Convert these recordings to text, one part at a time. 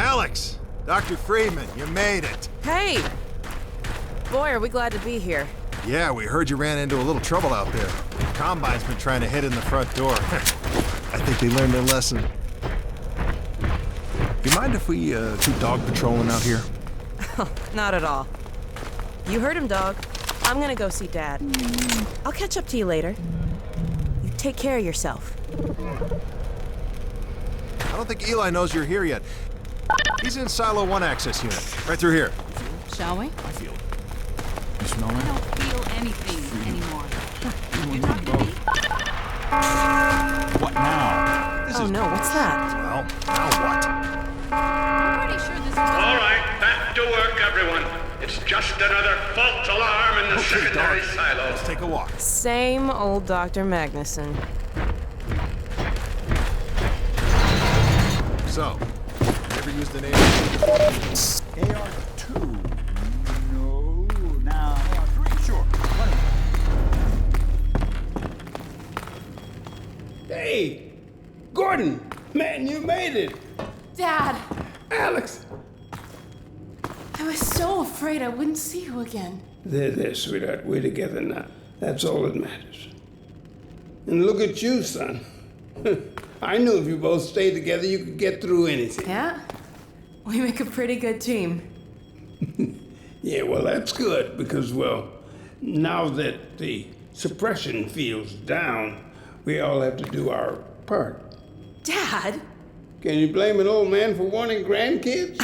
Alex! Dr. Freeman, you made it. Hey! Boy, are we glad to be here. Yeah, we heard you ran into a little trouble out there. The Combine's been trying to hit in the front door. I think they learned their lesson. You mind if we do dog patrolling out here? Not at all. You heard him, dog. I'm gonna go see Dad. I'll catch up to you later. You take care of yourself. I don't think Eli knows you're here yet. He's in Silo 1 access unit, right through here. Shall we? I feel it. You smell I it? don't feel anything anymore. You want to both? What now? Oh no, what's that? Well, now what? I'm pretty sure this is... All right, back to work, everyone. It's just another false alarm in the secondary silo. Let's take a walk. Same old Dr. Magnuson. So, ever used the name? AR-2. No. Now, AR-3. Sure. Hey, Gordon, man, you made it. Dad, Alex. I was so afraid I wouldn't see you again. There, sweetheart. We're together now. That's all that matters. And look at you, son. I knew if you both stayed together, you could get through anything. Yeah? We make a pretty good team. Yeah, well, that's good because, well, now that the suppression field's down, we all have to do our part. Dad? Can you blame an old man for wanting grandkids?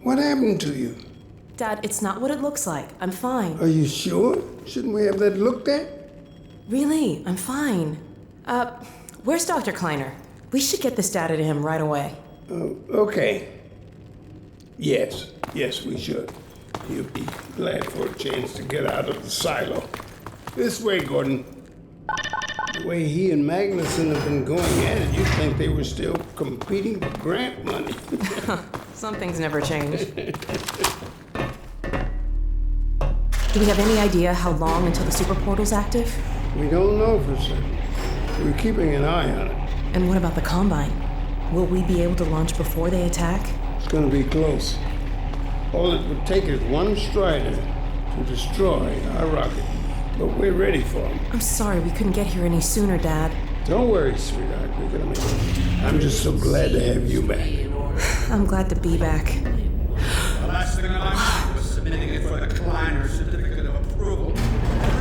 What happened to you? Dad, it's not what it looks like. I'm fine. Are you sure? Shouldn't we have that looked at? Really, I'm fine. Where's Dr. Kleiner? We should get this data to him right away. Oh, okay. Yes, we should. He'll be glad for a chance to get out of the silo. This way, Gordon. The way he and Magnuson have been going at it, you'd think they were still competing for grant money. Some things never change. Do we have any idea how long until the super portal's active? We don't know for certain. We're keeping an eye on it. And what about the Combine? Will we be able to launch before they attack? It's gonna be close. All it would take is one Strider to destroy our rocket. But we're ready for him. I'm sorry we couldn't get here any sooner, Dad. Don't worry, sweetheart. We're gonna make it. I'm just so glad to have you back. I'm glad to be back. The last thing I mind was submitting it for the Kleiner certificate of approval. The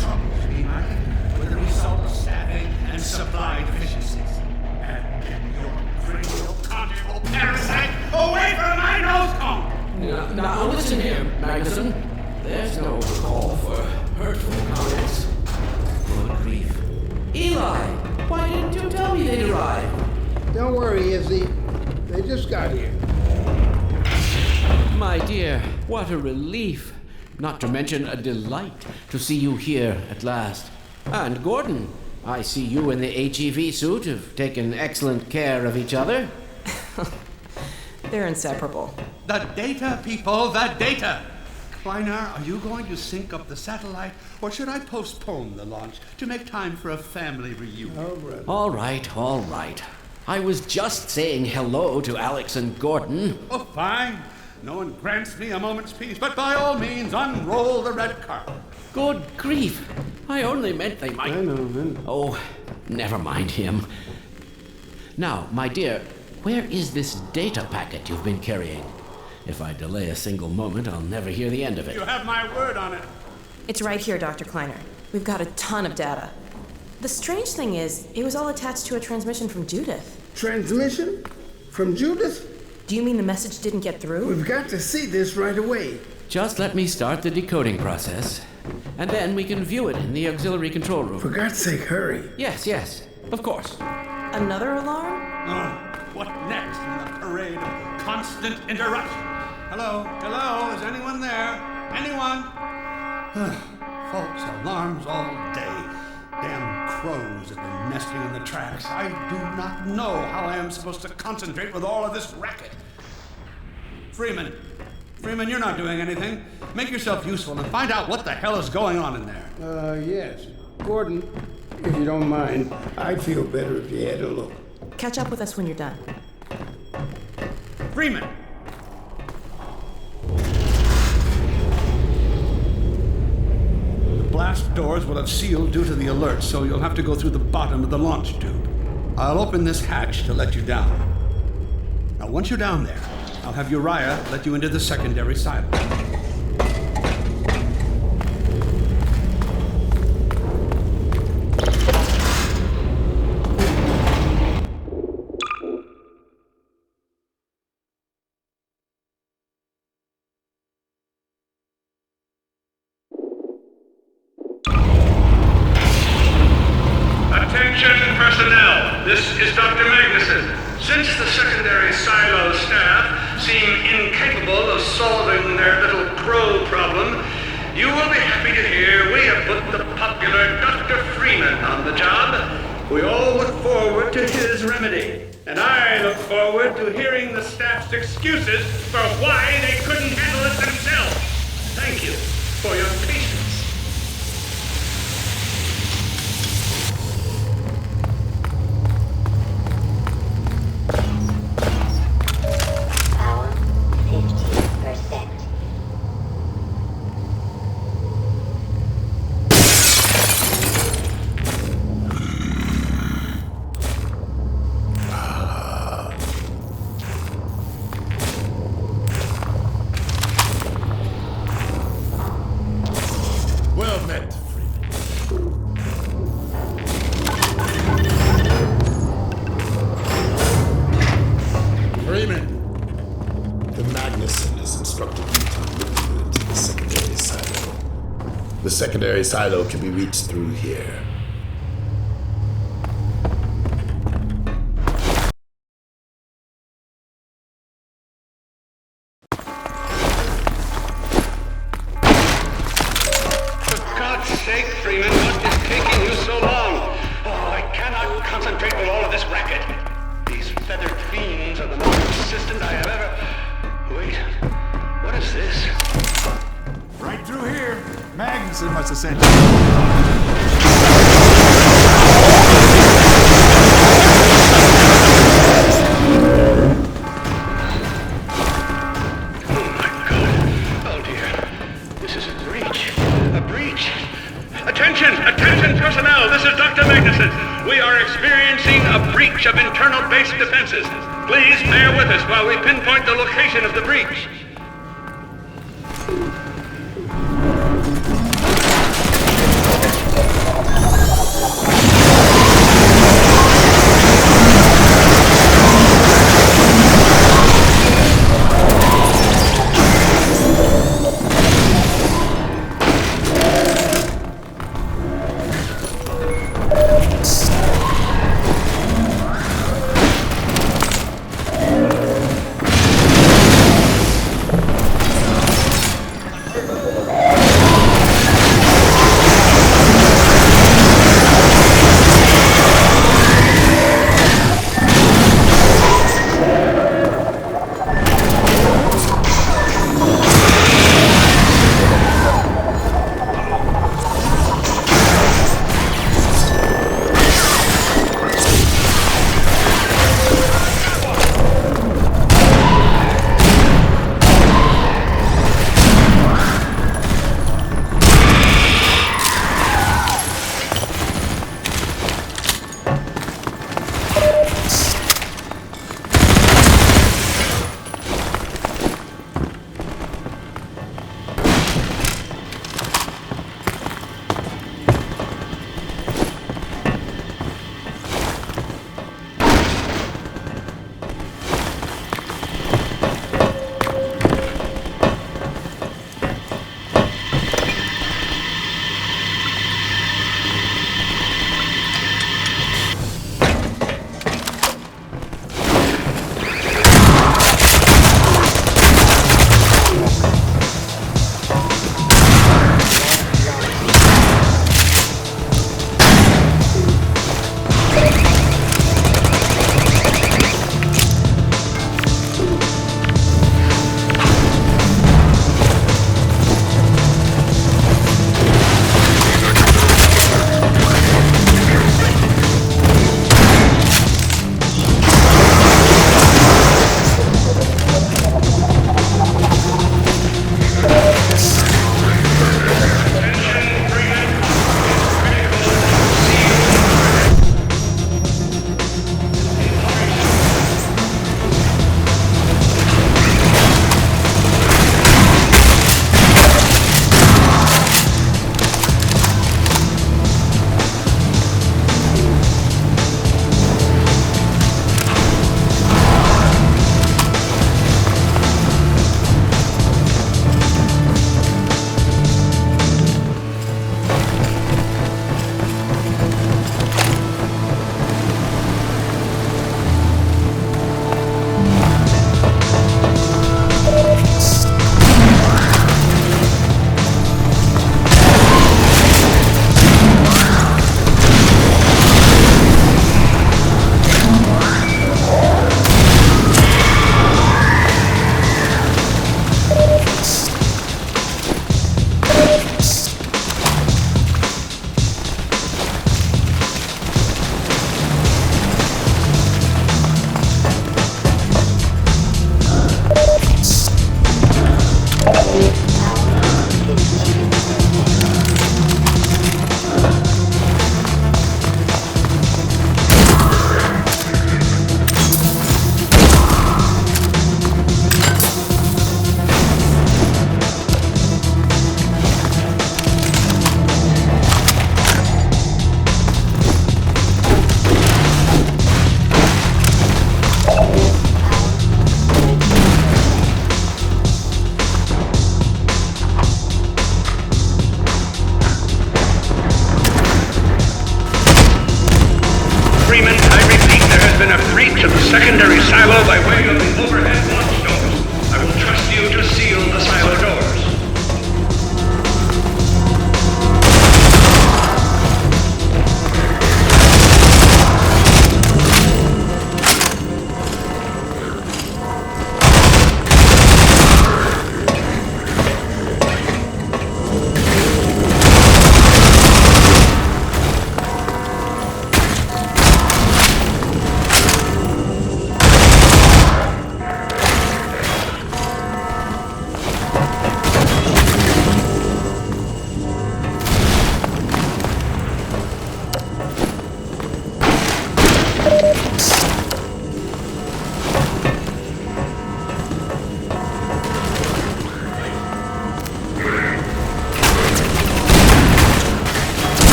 troubles behind with the result of staffing and supply deficiencies. And get your cranial conjugal parasite away from my nose cone! Now listen here, Magnuson. There's no call for hurtful comments. Good grief. Eli, why didn't you tell me they'd arrived? Don't worry, Izzy. They just got here. My dear, what a relief. Not to mention a delight to see you here at last. And Gordon, I see you in the HEV suit have taken excellent care of each other. They're inseparable. The data, people, the data! Kleiner, are you going to sync up the satellite, or should I postpone the launch to make time for a family reunion? All right. I was just saying hello to Alex and Gordon. Oh, fine. No one grants me a moment's peace, but by all means, unroll the red carpet. Good grief. I only meant they might... I know. Oh, never mind him. Now, my dear, where is this data packet you've been carrying? If I delay a single moment, I'll never hear the end of it. You have my word on it. It's right here, Dr. Kleiner. We've got a ton of data. The strange thing is, it was all attached to a transmission from Judith. Transmission? From Judith? Do you mean the message didn't get through? We've got to see this right away. Just let me start the decoding process, and then we can view it in the auxiliary control room. For God's sake, hurry. Yes, of course. Another alarm? What next in the parade of constant interruption? Hello? Is anyone there? Anyone? False alarms all day. Damn crows have been nesting in the tracks. I do not know how I am supposed to concentrate with all of this racket. Freeman, you're not doing anything. Make yourself useful and find out what the hell is going on in there. Yes. Gordon, if you don't mind, I'd feel better if you had a look. Catch up with us when you're done. Freeman! The blast doors will have sealed due to the alert, so you'll have to go through the bottom of the launch tube. I'll open this hatch to let you down. Now, once you're down there, I'll have Uriah let you into the secondary silo. Attention personnel, this is Dr. Magnuson. Since the secondary silo staff seem incapable of solving their little crow problem, you will be happy to hear we have put the popular Dr. Freeman on the job. We all look forward to his remedy, and I look forward to hearing the staff's excuses for why they couldn't handle it themselves. Thank you for your patience. Power 50%. Well met, Freeman. Freeman! The Magnuson has instructed me to move you into the secondary silo. The secondary silo can be reached through here. For God's sake, Freeman, what is taking you so long? Oh, I cannot concentrate with all of this racket. These feathered fiends are the most persistent I have ever... Wait, what is this? Right through here. Magnuson must have sent you. Oh my God. Oh dear. This is a breach. A breach. Attention! Attention personnel! This is Dr. Magnuson. We are experiencing a breach of internal base defenses. Please bear with us while we pinpoint the location of the breach.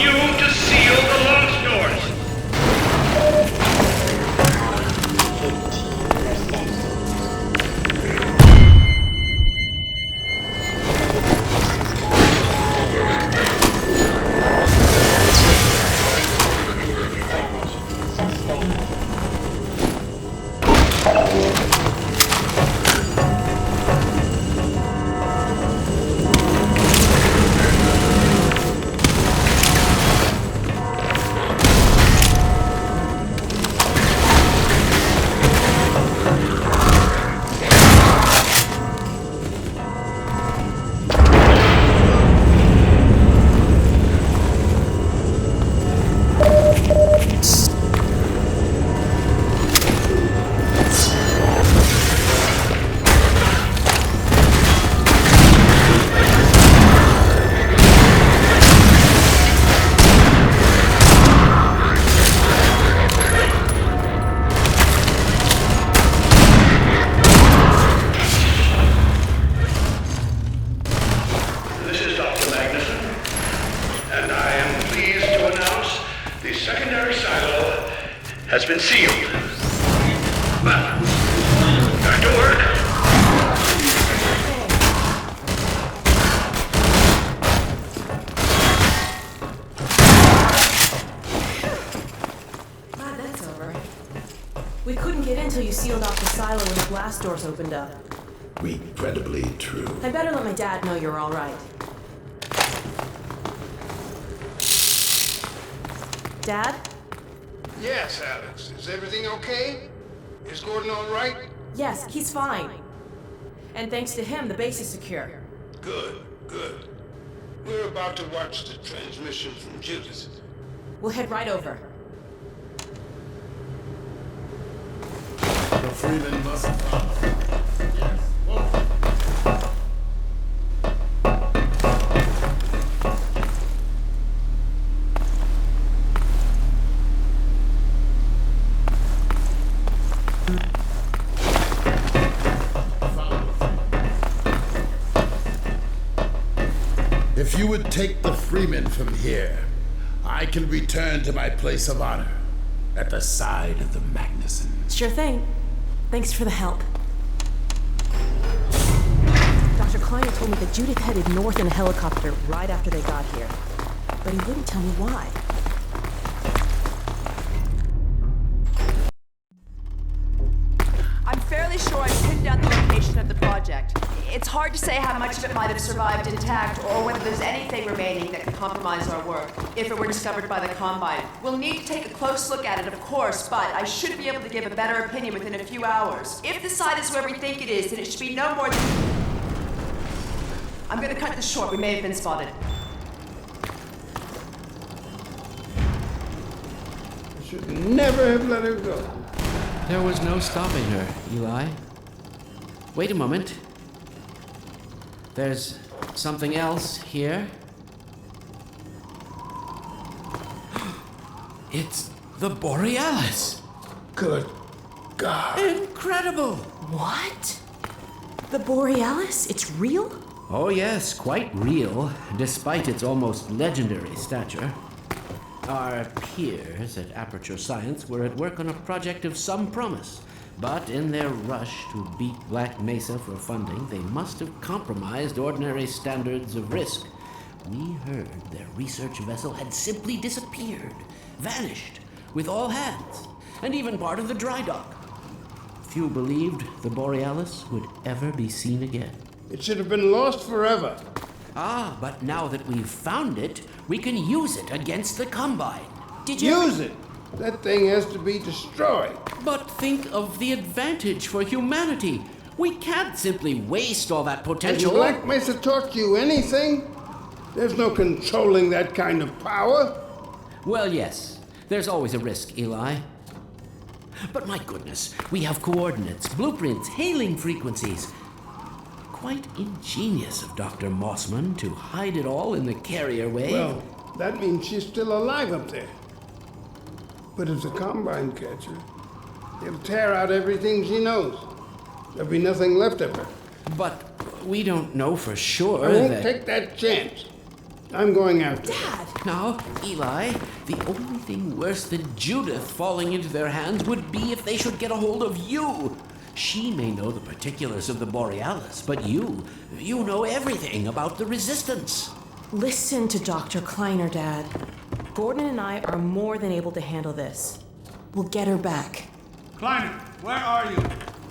you to seal the launch doors. 15%. Sustained. This is Dr. Magnuson, and I am pleased to announce the secondary silo has been sealed. Well, back to work. Glad that's over. We couldn't get in till you sealed off the silo when the blast doors opened up. Regrettably true. I'd better let my dad know you're all right. Dad? Yes, Alex. Is everything okay? Is Gordon all right? Yes, he's fine. And thanks to him, the base is secure. Good, good. We're about to watch the transmission from Judas. We'll head right over. The Freeman must follow. Yes, whoa. If you would take the Freeman from here, I can return to my place of honor at the side of the Magnuson. Sure thing. Thanks for the help. Dr. Kleiner told me that Judith headed north in a helicopter right after they got here. But he wouldn't tell me why. I'm fairly sure I've pinned down the location of the project. It's hard to say how much of it might have survived intact or whether there's anything remaining that could compromise our work if it were discovered by the Combine. We'll need to take a close look at it, of course, but I should be able to give a better opinion within a few hours. If the site is where we think it is, then it should be no more than... I'm gonna cut this short. We may have been spotted. I should never have let her go. There was no stopping her, Eli. Wait a moment. There's something else here. It's the Borealis. Good God. Incredible! What? The Borealis? It's real? Oh yes, quite real, despite its almost legendary stature. Our peers at Aperture Science were at work on a project of some promise, but in their rush to beat Black Mesa for funding, they must have compromised ordinary standards of risk. We heard their research vessel had simply disappeared, vanished, with all hands, and even part of the dry dock. Few believed the Borealis would ever be seen again. It should have been lost forever. Ah, but now that we've found it, we can use it against the Combine. Did you Use it. That thing has to be destroyed. But think of the advantage for humanity. We can't simply waste all that Has potential. Black Mesa taught you anything? There's no controlling that kind of power. Well, yes. There's always a risk, Eli. But my goodness, we have coordinates, blueprints, hailing frequencies. Quite ingenious of Dr. Mossman to hide it all in the carrier wave. Well, that means she's still alive up there. But if the Combine catch her, he'll tear out everything she knows. There'll be nothing left of her. But we don't know for sure I won't that... take that chance. I'm going after. Dad! Now, Eli, the only thing worse than Judith falling into their hands would be if they should get a hold of you. She may know the particulars of the Borealis, but you know everything about the Resistance. Listen to Dr. Kleiner, Dad. Gordon and I are more than able to handle this. We'll get her back. Kleiner, where are you?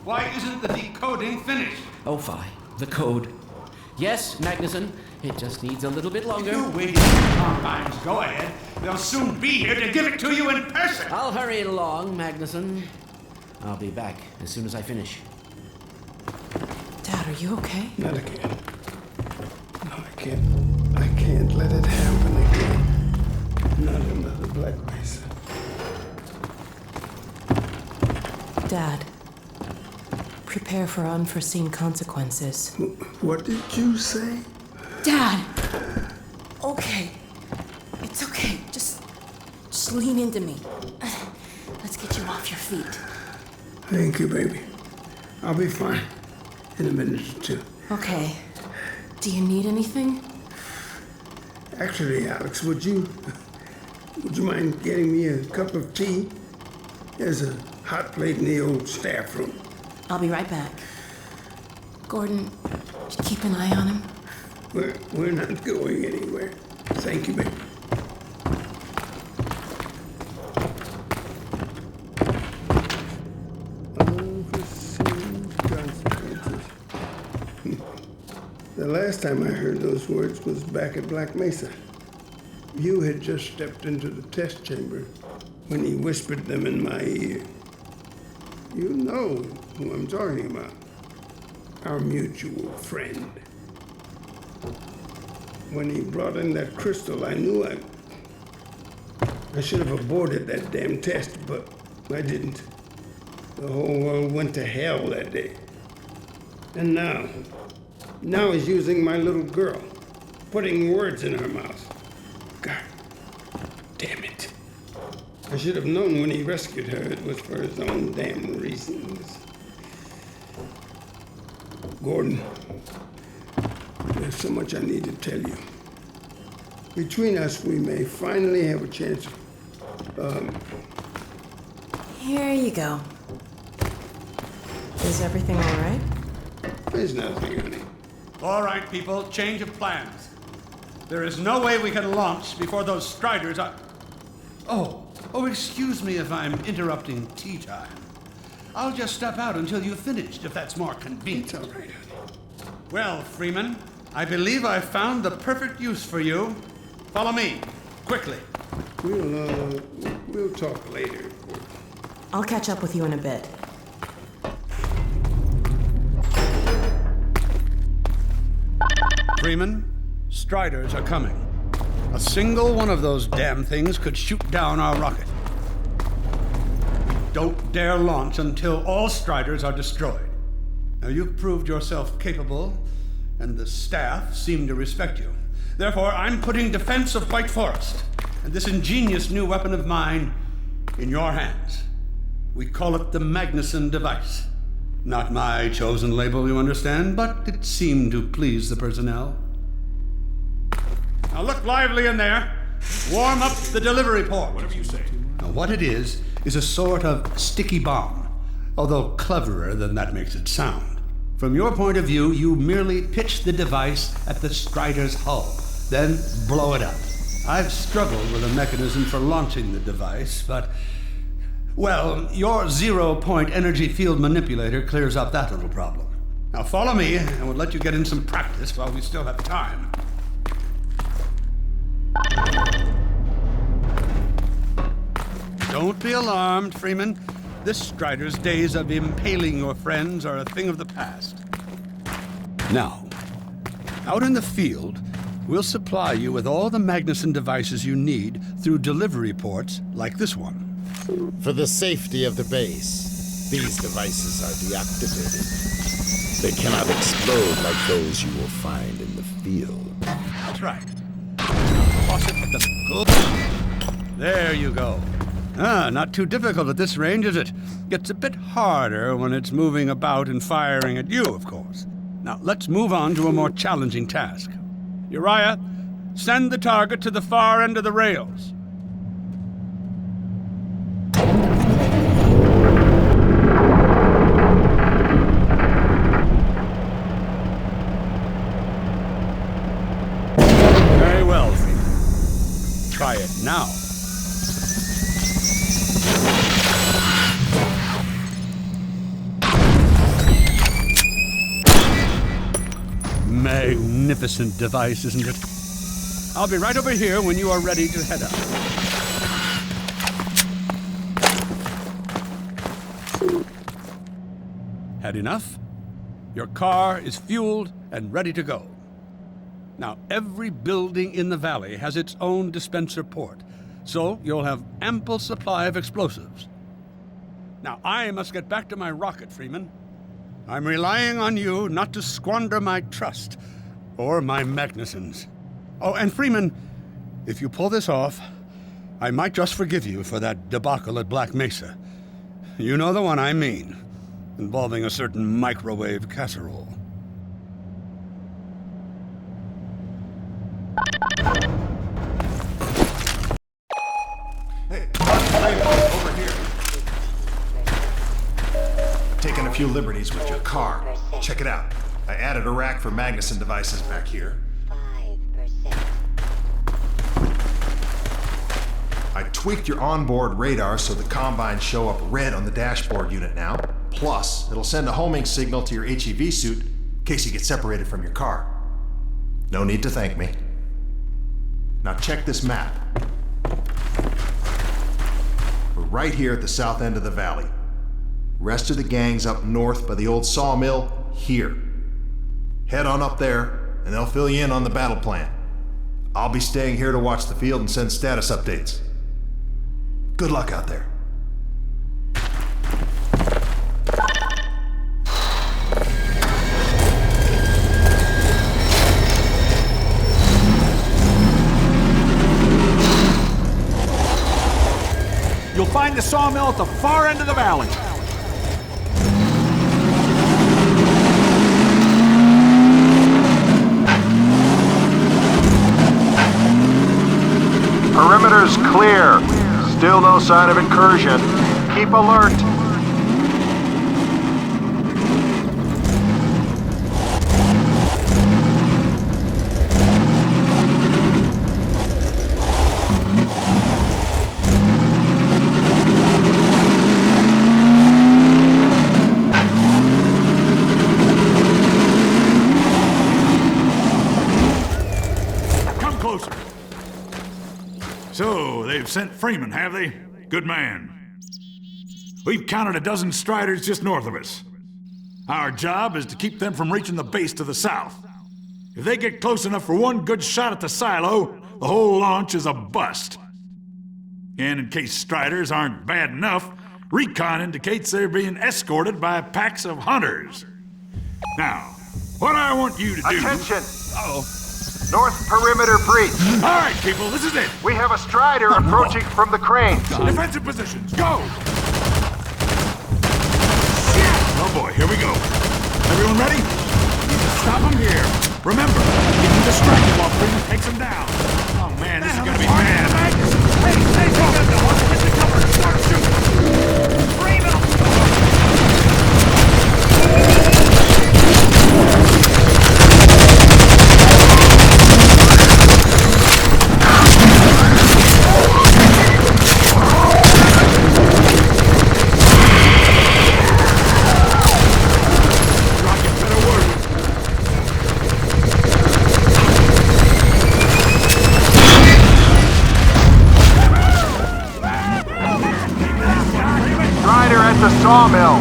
Why isn't the decoding finished? Oh, fine. The code. Yes, Magnuson. It just needs a little bit longer. You wait. Combines, go ahead. They'll soon be here to give it to you in person. I'll hurry it along, Magnuson. I'll be back as soon as I finish. Dad, are you okay? Not again. No, I can't. I can't let it happen again. Not another Black Mesa. Dad, prepare for unforeseen consequences. What did you say? Dad! Okay. It's okay. Just lean into me. Let's get you off your feet. Thank you, baby. I'll be fine in a minute or two. Okay. Do you need anything? Actually, Alex, would you mind getting me a cup of tea? There's a hot plate in the old staff room. I'll be right back. Gordon, keep an eye on him. We're not going anywhere. Thank you, baby. Unforeseen consequences. The last time I heard those words was back at Black Mesa. You had just stepped into the test chamber when he whispered them in my ear. You know who I'm talking about. Our mutual friend. When he brought in that crystal, I knew I should have aborted that damn test, but I didn't. The whole world went to hell that day. And now he's using my little girl, putting words in her mouth. God damn it. I should have known when he rescued her it was for his own damn reasons. Gordon, there's so much I need to tell you. Between us, we may finally have a chance. Here you go. Is everything all right? There's nothing, honey. All right, people, change of plans. There is no way we can launch before those Striders are... Oh, excuse me if I'm interrupting tea time. I'll just step out until you've finished, if that's more convenient. It's all right, honey. Well, Freeman, I believe I've found the perfect use for you. Follow me, quickly. We'll talk later. I'll catch up with you in a bit. Freeman, Striders are coming. A single one of those damn things could shoot down our rocket. Don't dare launch until all Striders are destroyed. Now, you've proved yourself capable, and the staff seem to respect you. Therefore, I'm putting defense of White Forest and this ingenious new weapon of mine in your hands. We call it the Magnuson device. Not my chosen label, you understand, but it seemed to please the personnel. Now look lively in there. Warm up the delivery port. Whatever you say. Now what it is a sort of sticky bomb, although cleverer than that makes it sound. From your point of view, you merely pitch the device at the Strider's hull, then blow it up. I've struggled with a mechanism for launching the device, but... well, your zero-point energy field manipulator clears up that little problem. Now follow me, and we'll let you get in some practice while we still have time. Don't be alarmed, Freeman. This Strider's days of impaling your friends are a thing of the past. Now, out in the field, we'll supply you with all the Magnuson devices you need through delivery ports like this one. For the safety of the base, these devices are deactivated. They cannot explode like those you will find in the field. That's right. Toss it at the good. There you go. Not too difficult at this range, is it? Gets a bit harder when it's moving about and firing at you, of course. Now, let's move on to a more challenging task. Uriah, Send the target to the far end of the rails. Very well, Freeman. Try it now. Magnificent device, isn't it? I'll be right over here when you are ready to head out. Had enough? Your car is fueled and ready to go. Now, every building in the valley has its own dispenser port, so you'll have ample supply of explosives. Now, I must get back to my rocket, Freeman. I'm relying on you not to squander my trust or my Magnuson's. Oh, and Freeman, if you pull this off, I might just forgive you for that debacle at Black Mesa. You know the one I mean, involving a certain microwave casserole. Hey, over here. Taking a few liberties with your car. Check it out. I added a rack for Magnuson devices back here. I tweaked your onboard radar so the combines show up red on the dashboard unit now. Plus, it'll send a homing signal to your HEV suit in case you get separated from your car. No need to thank me. Now check this map. We're right here at the south end of the valley. Rest of the gang's up north by the old sawmill here. Head on up there, and they'll fill you in on the battle plan. I'll be staying here to watch the field and send status updates. Good luck out there. You'll find the sawmill at the far end of the valley. Perimeter's clear. Still no sign of incursion. Keep alert. Come closer. So, they've sent Freeman, have they? Good man. We've counted a dozen Striders just north of us. Our job is to keep them from reaching the base to the south. If they get close enough for one good shot at the silo, the whole launch is a bust. And in case Striders aren't bad enough, recon indicates they're being escorted by packs of hunters. Now, what I want you to do... Attention! Uh-oh. North perimeter breach. All right, people, this is it. We have a Strider approaching from the crane. Defensive positions, go! Oh boy, here we go. Everyone ready? Need to stop them here. Remember, get them distracted while Freeman takes them down. Oh man, this is gonna be bad. Hey, go! Get the cover and start shooting. Freeman! The sawmill.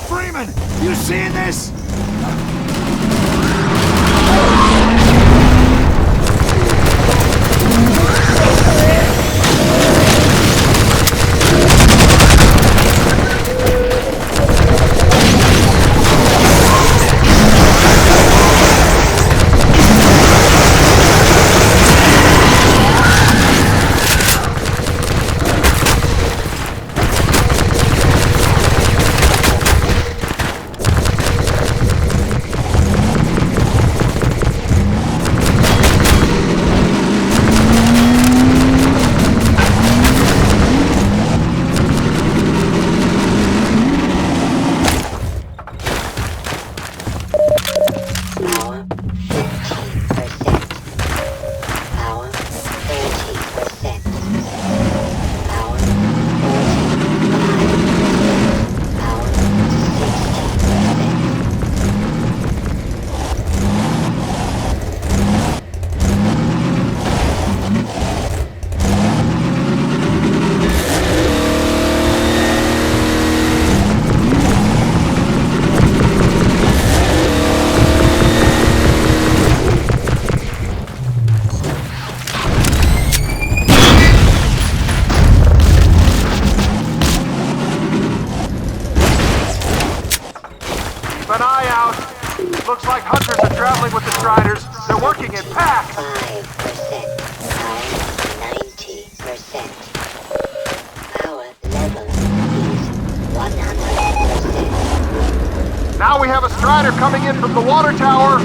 Freeman, you seeing this? an eye out. Looks like hunters are traveling with the Striders. They're working in packs. 5%. Power 90%. Power level is 100%. Now we have a Strider coming in from the water tower.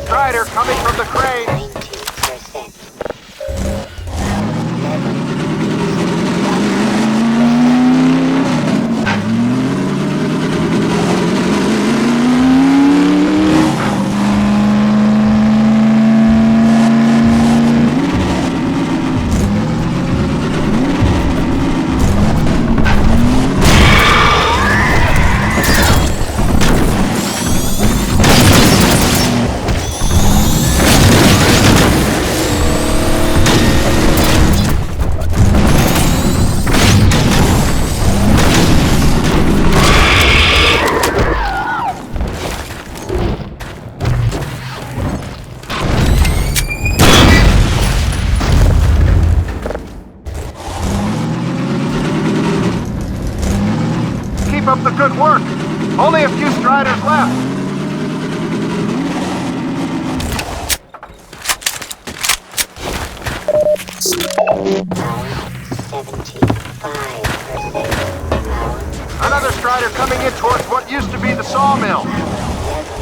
Strider coming from the crane. 90%. Keep up the good work. Only a few Striders left. Power 75%. Another Strider coming in towards what used to be the sawmill. Power level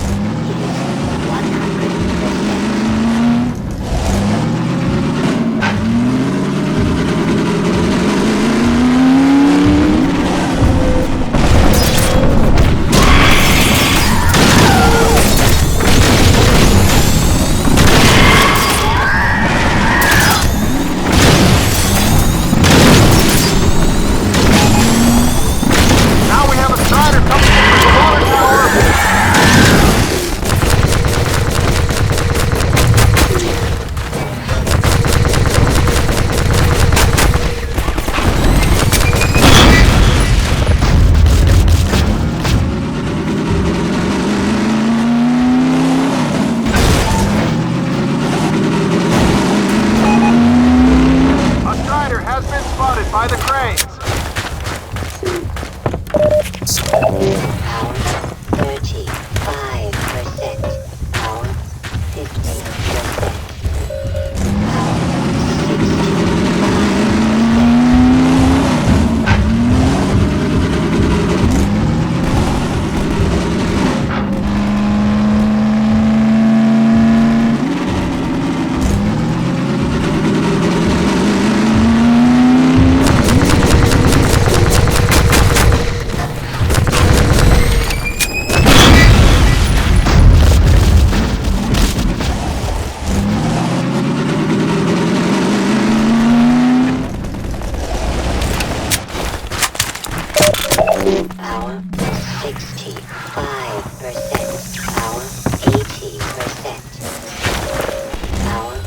Now we have a Strider coming in from the water tower. A Strider has been spotted by the cranes. Power 35%. Power 50%. Power 65%. Power 80%. Power 95%.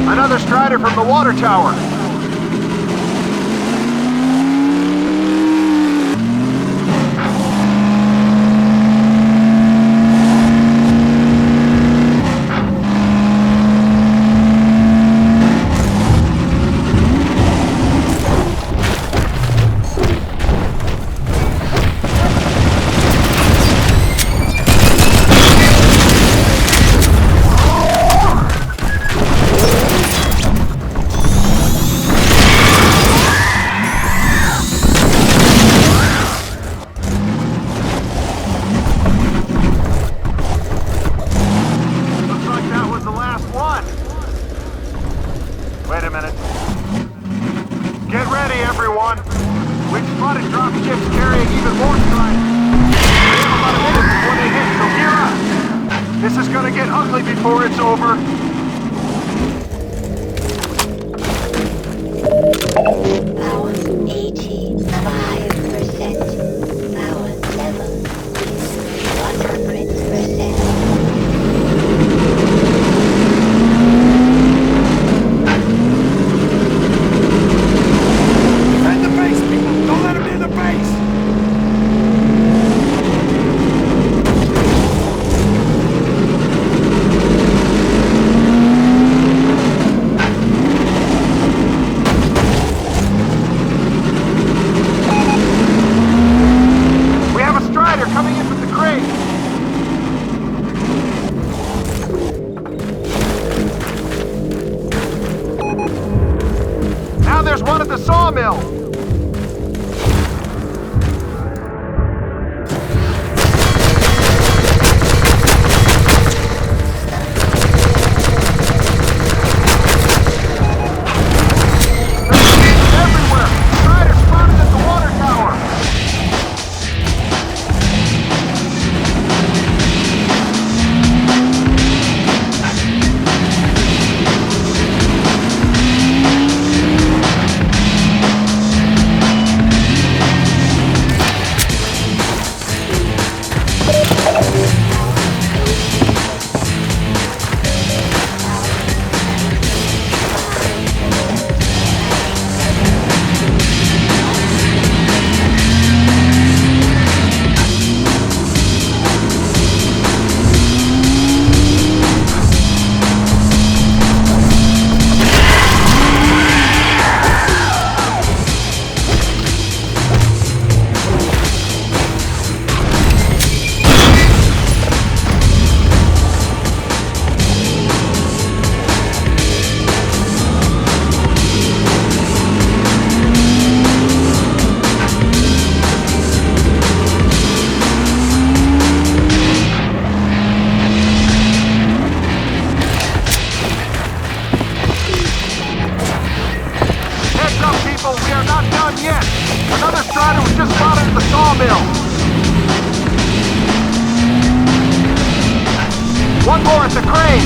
Another Strider from the water tower. Wait a minute. Get ready, everyone. We've spotted dropships carrying even more Striders. We have about a minute before they hit, so gear up. This is gonna get ugly before it's over. Power 85%. Power level is 100%. Defend the base, people! Don't let them near the base! We have a Strider coming in from the crate. Now there's one at the sawmill. Everywhere! Strider spotted at the water tower! Heads up, people! We are not done yet! Another Strider was just spotted at the sawmill! One more at the crane!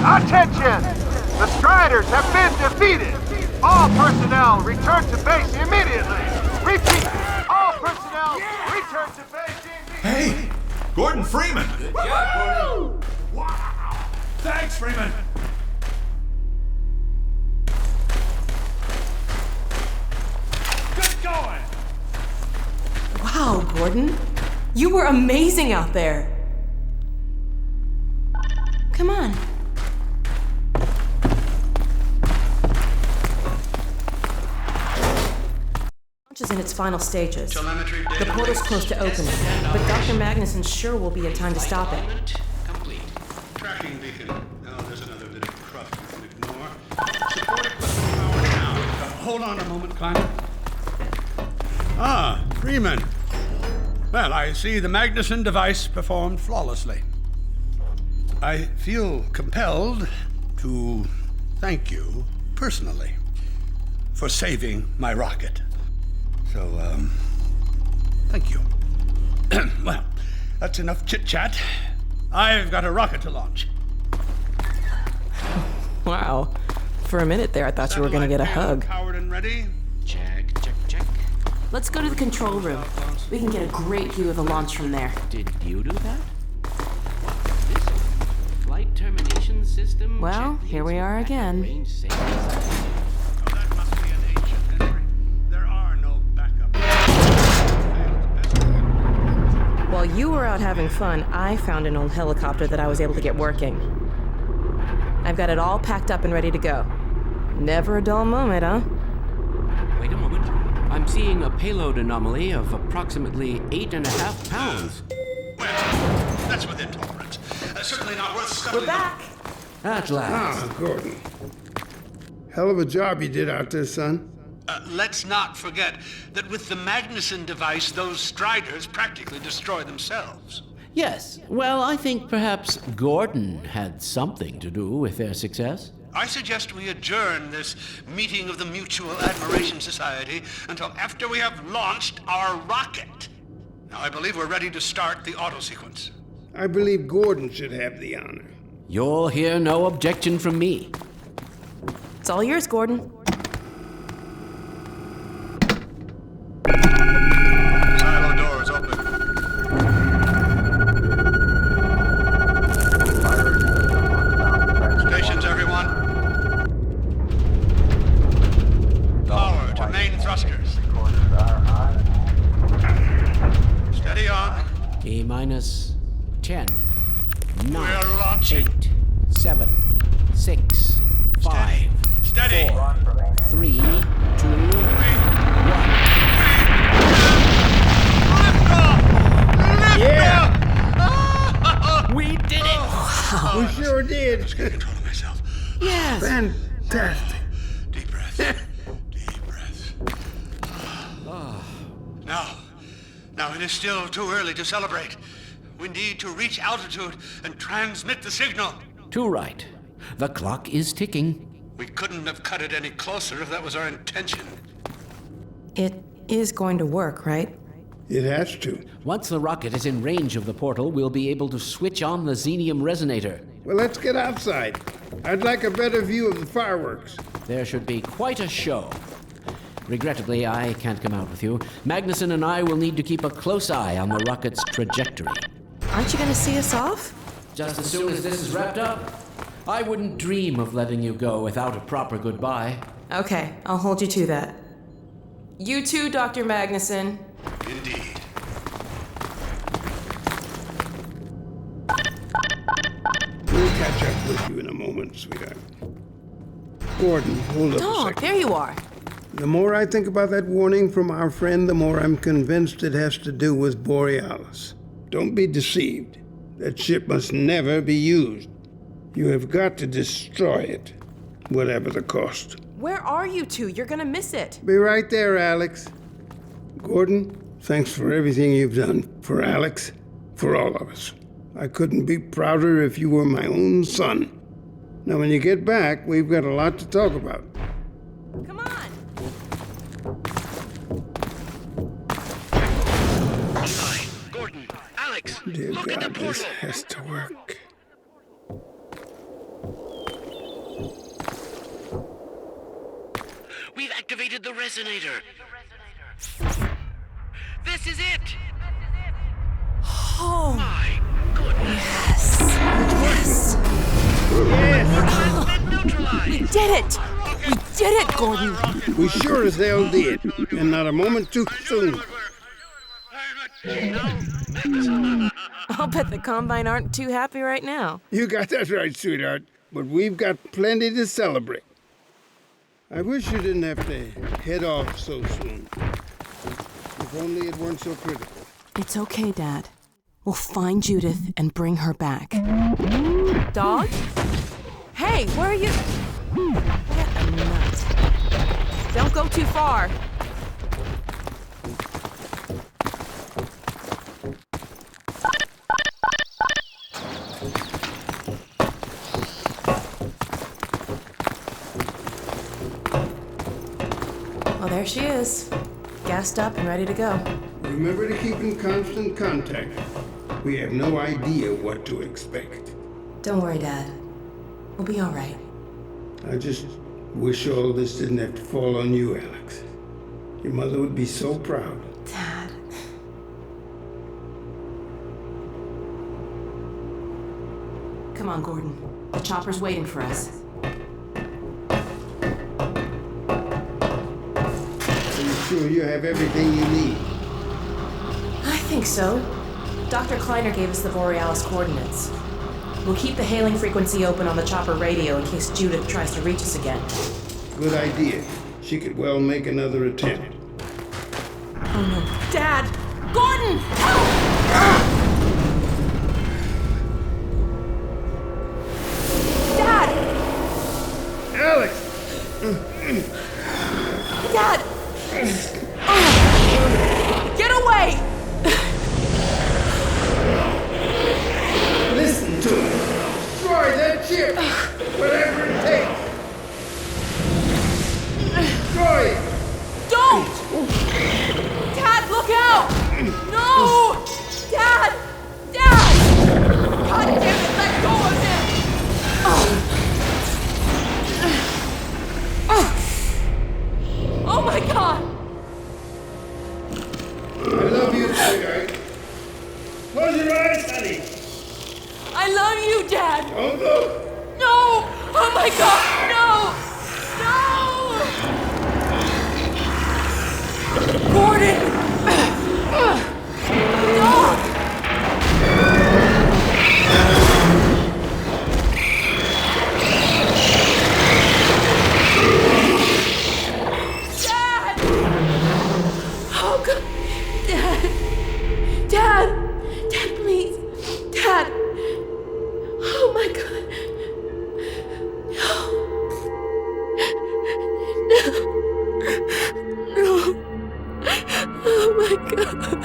Attention! The Striders have been defeated! All personnel return to base immediately! Repeat! All personnel return to base immediately! Hey! Gordon Freeman! Good job, Gordon. Wow! Thanks, Freeman! Good going! Wow, Gordon. You were amazing out there. Come on. Launch is in its final stages. The portal's close to opening, but Dr. Magnuson sure will be in time to stop it. Complete. Tracking beacon. Oh, there's another bit of cruft we can ignore. Support equipment powered down. Hold on a moment, Climate. Ah, Freeman. Well, I see the Magnuson device performed flawlessly. I feel compelled to thank you personally for saving my rocket. So, thank you. Well, that's enough chit-chat. I've got a rocket to launch. Wow. For a minute there, I thought you were going to get a hug. Powered and ready. Check, check, check. Let's go to the control room. We can get a great view of the launch from there. Did you do that? This flight termination system. Well, check here we leads are back at again. range safety. Oh, that must be an ancient history. There are no backups. While you were out having fun, I found an old helicopter that I was able to get working. I've got it all packed up and ready to go. Never a dull moment, huh? Wait a moment. I'm seeing a payload anomaly of approximately 8.5 pounds. Well, that's within tolerance. Certainly not worth scuttling. We're back! At last. Ah, Gordon. Hell of a job you did out there, son. Let's not forget that with the Magnuson device, those Striders practically destroy themselves. Yes. Well, I think perhaps Gordon had something to do with their success. I suggest we adjourn this meeting of the Mutual Admiration Society until after we have launched our rocket. Now, I believe we're ready to start the auto sequence. I believe Gordon should have the honor. You'll hear no objection from me. It's all yours, Gordon. Silo doors open. Stations, everyone. Power to main thrusters. Steady on. T-minus 10, 9, We're launching. 8, 7, 6, 5, Steady. 4, 3, 2, 1. Yeah! We did it! We sure did. Just get control of myself. Yes! Fantastic. Deep breaths. Deep breaths. Now it is still too early to celebrate. We need to reach altitude and transmit the signal. Too right. The clock is ticking. We couldn't have cut it any closer if that was our intention. It is going to work, right? It has to. Once the rocket is in range of the portal, we'll be able to switch on the xenium resonator. Well, let's get outside. I'd like a better view of the fireworks. There should be quite a show. Regrettably, I can't come out with you. Magnuson and I will need to keep a close eye on the rocket's trajectory. Aren't you going to see us off? Just as soon as this is wrapped up, I wouldn't dream of letting you go without a proper goodbye. Okay, I'll hold you to that. You too, Dr. Magnuson. Indeed. We'll catch up with you in a moment, sweetheart. Gordon, hold up a Dog, second. there you are. The more I think about that warning from our friend, the more I'm convinced it has to do with Borealis. Don't be deceived. That ship must never be used. You have got to destroy it, whatever the cost. Where are you two? You're going to miss it. Be right there, Alex. Gordon, thanks for everything you've done. For Alex, for all of us. I couldn't be prouder if you were my own son. Now, when you get back, we've got a lot to talk about. Come on. Gordon, Alex, Dear look at God, the this portal. has to work. activated the resonator. This is it! Oh, My goodness! yes. Yes! Neutralized! We did it! We did it, Gordon! We sure as hell did, and not a moment too soon. I'll bet the Combine aren't too happy right now. You got that right, sweetheart. But we've got plenty to celebrate. I wish you didn't have to head off so soon. If only it weren't so critical. It's okay, Dad. We'll find Judith and bring her back. Dog? Hey, where are you? What a nut. Don't go too far. Well, there she is. Gassed up and ready to go. Remember to keep in constant contact. We have no idea what to expect. Don't worry, Dad. We'll be all right. I just wish all this didn't have to fall on you, Alex. Your mother would be so proud. Dad. Come on, Gordon. The chopper's waiting for us. Are you sure you have everything you need? I think so. Dr. Kleiner gave us the Borealis coordinates. We'll keep the hailing frequency open on the chopper radio in case Judith tries to reach us again. Good idea. She could well make another attempt. Oh no. Dad! Gordon! Help! Dad! Alex! Dad! Get away! Listen to me. Destroy that ship! Whatever it takes! Destroy it! Don't! Dad, look out! No! Dad! Dad! God damn it, let go of him! Oh my God! I love you, sweetheart. Close your eyes, honey. I love you, Dad! Don't look. No! Oh my God! No! No! Gordon! Dog! Dad! Oh God! Dad! Dad! Dad, please! Dad! Oh my God! No! No! Oh my God!